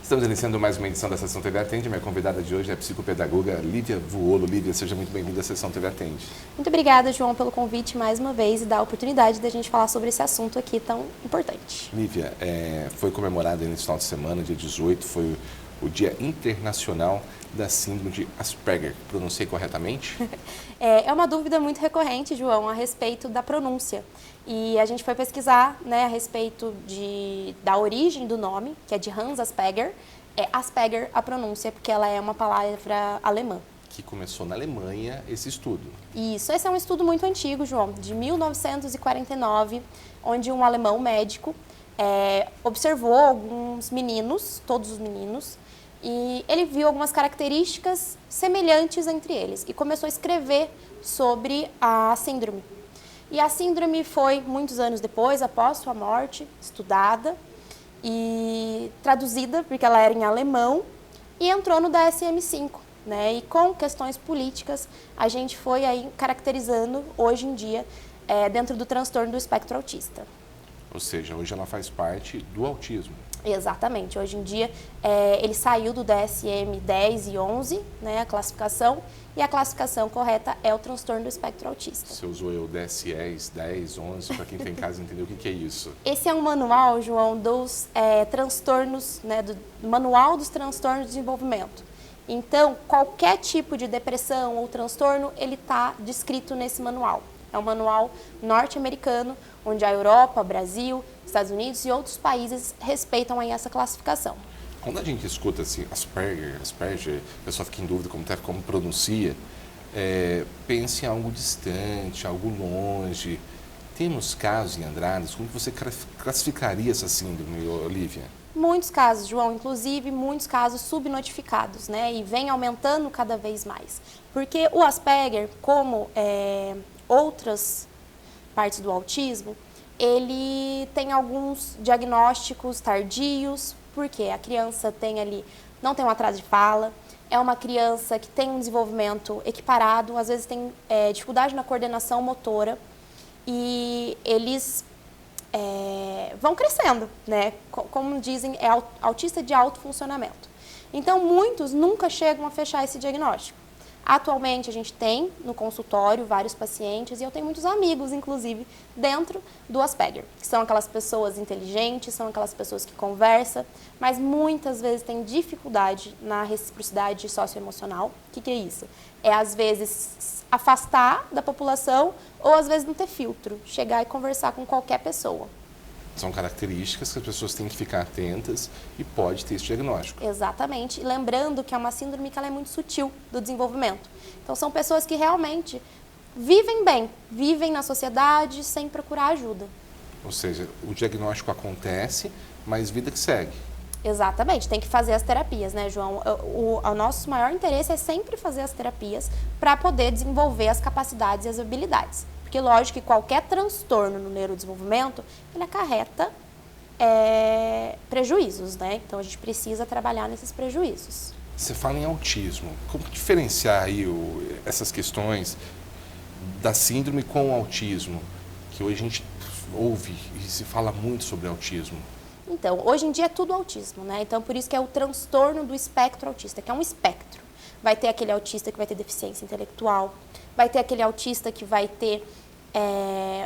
Estamos iniciando mais uma edição da Sessão TV Atende. Minha convidada de hoje é a psicopedagoga Lívia Vuolo. Lívia, seja muito bem-vinda à Sessão TV Atende. Muito obrigada, João, pelo convite mais uma vez e da oportunidade de a gente falar sobre esse assunto aqui tão importante. Lívia, foi comemorado nesse final de semana, dia 18, foi o Dia Internacional da Síndrome de Asperger. Pronunciei corretamente? É uma dúvida muito recorrente, João, a respeito da pronúncia. E a gente foi pesquisar, né, a respeito da origem do nome, que é de Hans Asperger. É Asperger a pronúncia, porque ela é uma palavra alemã. Que começou na Alemanha esse estudo. Isso, esse é um estudo muito antigo, João, de 1949, onde um alemão médico observou alguns meninos, todos os meninos, e ele viu algumas características semelhantes entre eles e começou a escrever sobre a síndrome. E a síndrome foi, muitos anos depois, após sua morte, estudada e traduzida, porque ela era em alemão, e entrou no DSM-5, né? E com questões políticas, a gente foi aí caracterizando, hoje em dia, dentro do transtorno do espectro autista. Ou seja, hoje ela faz parte do autismo. Exatamente. Hoje em dia, ele saiu do DSM-10 e 11, né, a classificação, e a classificação correta é o transtorno do espectro autista. Você usou o DSM 10, 11, para quem tem em casa entender o que é isso. Esse é um manual, João, dos transtornos, né, do Manual dos Transtornos de Desenvolvimento. Então, qualquer tipo de depressão ou transtorno, ele está descrito nesse manual. É um manual norte-americano, onde a Europa, Brasil, Estados Unidos e outros países respeitam aí essa classificação. Quando a gente escuta assim, Asperger, a pessoa fica em dúvida como pronuncia, pense em algo distante, algo longe. Temos casos em Andradas, como você classificaria essa síndrome, Olivia? Muitos casos, João, inclusive muitos casos subnotificados, né? E vem aumentando cada vez mais. Porque o Asperger, como outras partes do autismo, ele tem alguns diagnósticos tardios, porque a criança não tem um atraso de fala, é uma criança que tem um desenvolvimento equiparado, às vezes tem dificuldade na coordenação motora e eles vão crescendo, né? Como dizem, é autista de alto funcionamento. Então, muitos nunca chegam a fechar esse diagnóstico. Atualmente, a gente tem no consultório vários pacientes e eu tenho muitos amigos, inclusive, dentro do Asperger, que são aquelas pessoas inteligentes, são aquelas pessoas que conversam, mas muitas vezes têm dificuldade na reciprocidade socioemocional. O que é isso? É, às vezes, afastar da população ou, às vezes, não ter filtro, chegar e conversar com qualquer pessoa. São características que as pessoas têm que ficar atentas e pode ter esse diagnóstico. Exatamente. E lembrando que é uma síndrome que ela é muito sutil do desenvolvimento. Então, são pessoas que realmente vivem bem, vivem na sociedade sem procurar ajuda. Ou seja, o diagnóstico acontece, mas vida que segue. Exatamente. Tem que fazer as terapias, né, João? O nosso maior interesse é sempre fazer as terapias para poder desenvolver as capacidades e as habilidades. Porque, lógico, que qualquer transtorno no neurodesenvolvimento, ele acarreta prejuízos, né? Então, a gente precisa trabalhar nesses prejuízos. Você fala em autismo. Como diferenciar aí essas questões da síndrome com o autismo? Que hoje a gente ouve e se fala muito sobre autismo. Então, hoje em dia é tudo autismo, né? Então, por isso que é o transtorno do espectro autista, que é um espectro. Vai ter aquele autista que vai ter deficiência intelectual, vai ter aquele autista que vai ter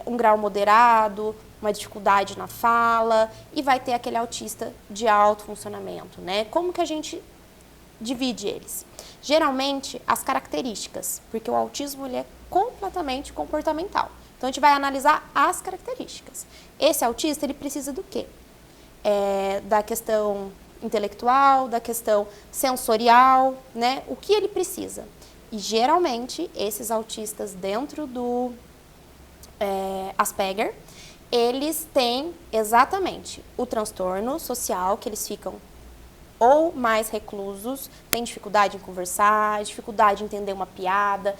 um grau moderado, uma dificuldade na fala, e vai ter aquele autista de alto funcionamento, né? Como que a gente divide eles? Geralmente, as características, porque o autismo ele é completamente comportamental. Então, a gente vai analisar as características. Esse autista, ele precisa do quê? Da questão intelectual, da questão sensorial, né? O que ele precisa? E, geralmente, esses autistas dentro do Asperger, eles têm exatamente o transtorno social, que eles ficam ou mais reclusos, têm dificuldade em conversar, dificuldade em entender uma piada,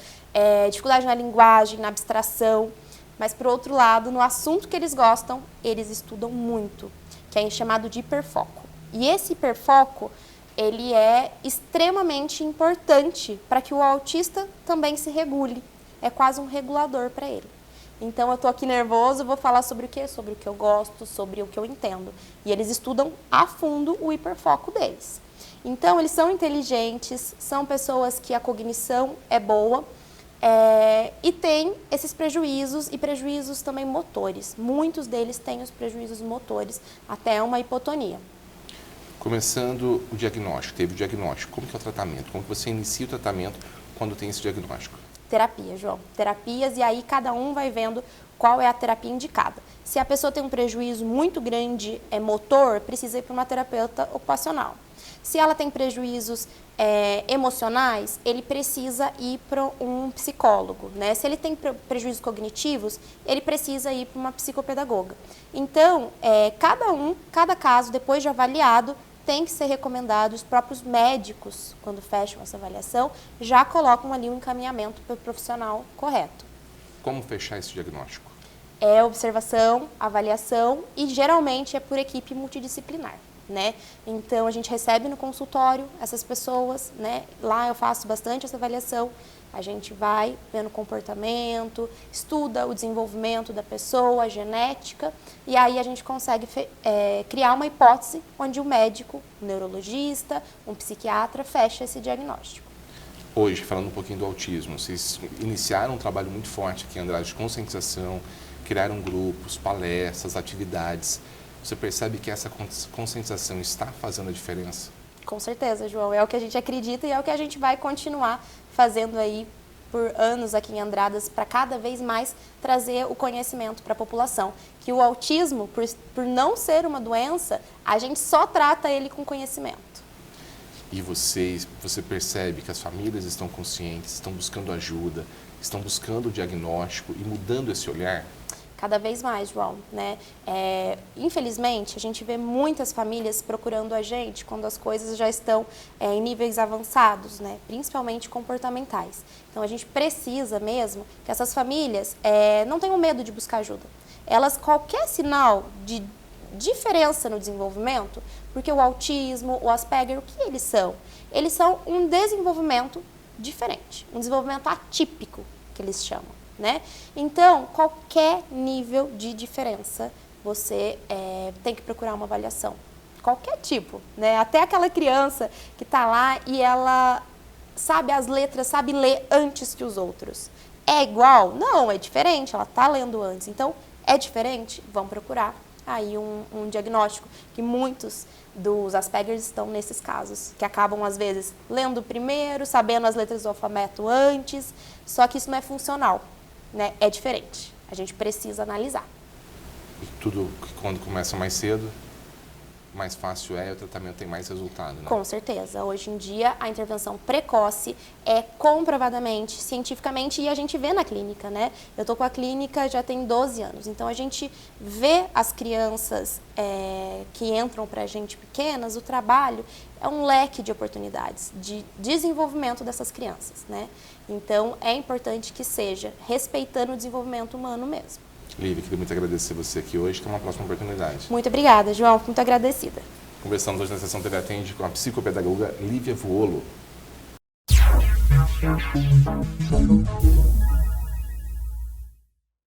dificuldade na linguagem, na abstração. Mas, por outro lado, no assunto que eles gostam, eles estudam muito, que é chamado de hiperfoco. E esse hiperfoco, ele é extremamente importante para que o autista também se regule. É quase um regulador para ele. Então eu tô aqui nervoso, vou falar sobre o quê? Sobre o que eu gosto, sobre o que eu entendo. E eles estudam a fundo o hiperfoco deles. Então eles são inteligentes, são pessoas que a cognição é boa e tem esses prejuízos e prejuízos também motores. Muitos deles têm os prejuízos motores, até uma hipotonia. Começando o diagnóstico, teve o diagnóstico, como que é o tratamento? Como que você inicia o tratamento quando tem esse diagnóstico? Terapia, João. Terapias, e aí cada um vai vendo qual é a terapia indicada. Se a pessoa tem um prejuízo muito grande motor, precisa ir para uma terapeuta ocupacional. Se ela tem prejuízos emocionais, ele precisa ir para um psicólogo, né? Se ele tem prejuízos cognitivos, ele precisa ir para uma psicopedagoga. Então, cada caso, depois de avaliado, tem que ser recomendado, os próprios médicos, quando fecham essa avaliação, já colocam ali um encaminhamento para o profissional correto. Como fechar esse diagnóstico? É observação, avaliação e geralmente é por equipe multidisciplinar, né? Então a gente recebe no consultório essas pessoas, né? Lá eu faço bastante essa avaliação. A gente vai vendo o comportamento, estuda o desenvolvimento da pessoa, a genética, e aí a gente consegue criar uma hipótese onde o médico, um neurologista, um psiquiatra fecha esse diagnóstico. Hoje, falando um pouquinho do autismo, vocês iniciaram um trabalho muito forte aqui em Andrade de conscientização, criaram grupos, palestras, atividades. Você percebe que essa conscientização está fazendo a diferença? Com certeza, João. É o que a gente acredita e é o que a gente vai continuar fazendo aí por anos aqui em Andradas para cada vez mais trazer o conhecimento para a população. Que o autismo, por não ser uma doença, a gente só trata ele com conhecimento. E você percebe que as famílias estão conscientes, estão buscando ajuda, estão buscando o diagnóstico e mudando esse olhar? Cada vez mais, João, né? Infelizmente, a gente vê muitas famílias procurando a gente quando as coisas já estão em níveis avançados, né? Principalmente comportamentais. Então, a gente precisa mesmo que essas famílias não tenham medo de buscar ajuda. Qualquer sinal de diferença no desenvolvimento, porque o autismo, o Asperger, o que eles são? Eles são um desenvolvimento diferente, um desenvolvimento atípico, que eles chamam. Né? Então, qualquer nível de diferença, você tem que procurar uma avaliação. Qualquer tipo, né? Até aquela criança que está lá e ela sabe as letras, sabe ler antes que os outros. É igual? Não, é diferente, ela está lendo antes. Então, é diferente? Vamos procurar aí um diagnóstico, que muitos dos Asperger estão nesses casos, que acabam, às vezes, lendo primeiro, sabendo as letras do alfabeto antes, só que isso não é funcional. Né? É diferente. A gente precisa analisar. E tudo, quando começa mais cedo, mais fácil o tratamento tem mais resultado, né? Com certeza. Hoje em dia, a intervenção precoce é comprovadamente, cientificamente, e a gente vê na clínica, né? Eu estou com a clínica já tem 12 anos, então a gente vê as crianças que entram para a gente pequenas, o trabalho é um leque de oportunidades de desenvolvimento dessas crianças, né? Então, é importante que seja respeitando o desenvolvimento humano mesmo. Lívia, queria muito agradecer você aqui hoje, que é uma próxima oportunidade. Muito obrigada, João. Muito agradecida. Conversamos hoje na sessão TV Atende com a psicopedagoga Lívia Vuolo.